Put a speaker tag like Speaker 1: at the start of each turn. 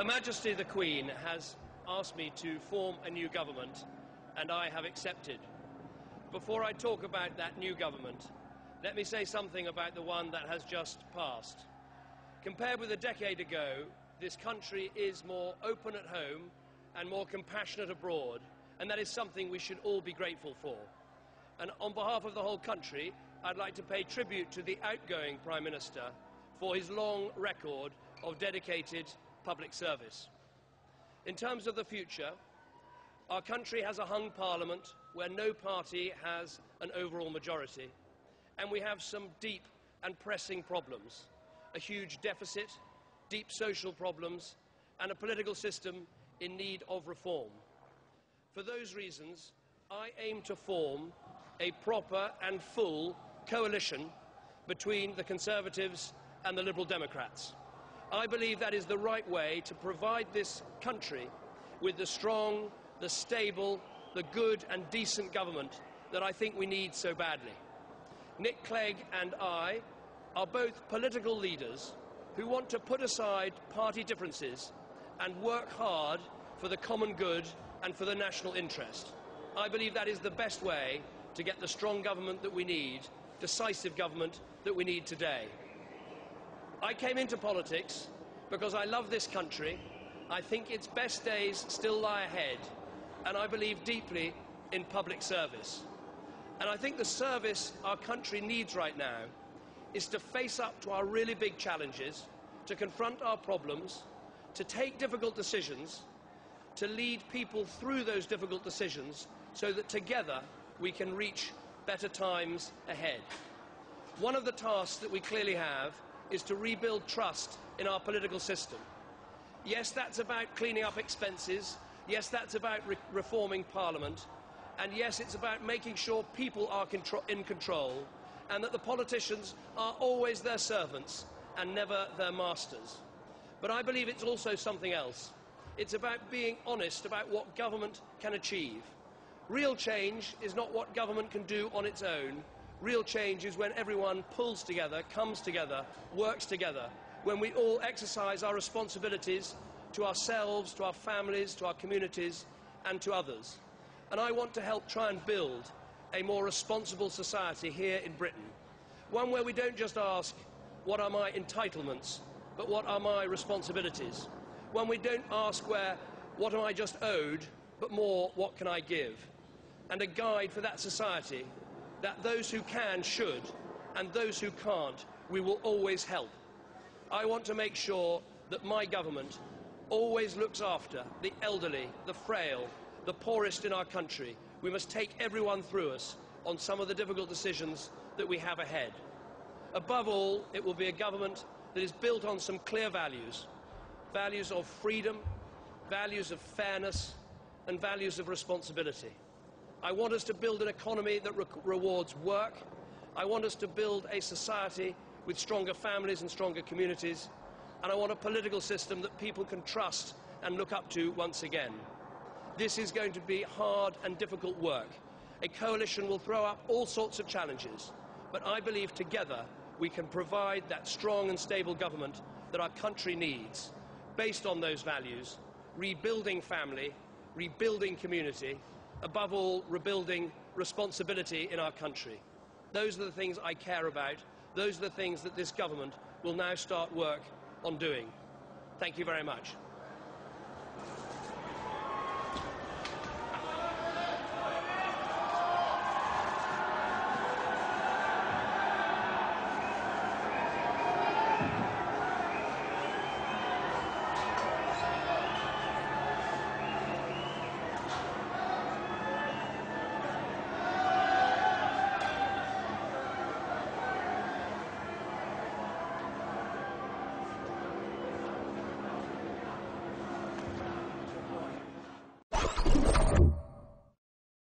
Speaker 1: Her Majesty the Queen has asked me to form a new government, and I have accepted. Before I talk about that new government, let me say something about the one that has just passed. Compared with a decade ago, this country is more open at home and more compassionate abroad, and that is something we should all be grateful for. And on behalf of the whole country, I'd like to pay tribute to the outgoing Prime Minister for his long record of dedicated public service. In terms of the future, our country has a hung parliament where no party has an overall majority, and we have some deep and pressing problems: a huge deficit, deep social problems, and a political system in need of reform. For those reasons, I aim to form a proper and full coalition between the Conservatives and the Liberal Democrats. I believe that is the right way to provide this country with the strong, the stable, the good and decent government that I think we need so badly. Nick Clegg and I are both political leaders who want to put aside party differences and work hard for the common good and for the national interest. I believe that is the best way to get the strong government that we need, decisive government that we need today. I came into politics because I love this country. I think its best days still lie ahead, and I believe deeply in public service. And I think the service our country needs right now is to face up to our really big challenges, to confront our problems, to take difficult decisions, to lead people through those difficult decisions so that together we can reach better times ahead. One of the tasks that we clearly have is to rebuild trust in our political system. Yes, that's about cleaning up expenses. Yes, that's about reforming Parliament. And yes, it's about making sure people are in control and that the politicians are always their servants and never their masters. But I believe it's also something else. It's about being honest about what government can achieve. Real change is not what government can do on its own. Real change is when everyone pulls together, comes together, works together, when we all exercise our responsibilities to ourselves, to our families, to our communities, and to others. And I want to help try and build a more responsible society here in Britain, one where we don't just ask, what are my entitlements, but what are my responsibilities? One we don't ask what am I just owed, but more, what can I give? And a guide for that society that those who can should, and those who can't, we will always help. I want to make sure that my government always looks after the elderly, the frail, the poorest in our country. We must take everyone through us on some of the difficult decisions that we have ahead. Above all, it will be a government that is built on some clear values. Values of freedom, values of fairness, and values of responsibility. I want us to build an economy that rewards work. I want us to build a society with stronger families and stronger communities. And I want a political system that people can trust and look up to once again. This is going to be hard and difficult work. A coalition will throw up all sorts of challenges, but I believe together we can provide that strong and stable government that our country needs, based on those values, rebuilding family, rebuilding community, above all, rebuilding responsibility in our country. Those are the things I care about. Those are the things that this government will now start work on doing. Thank you very much.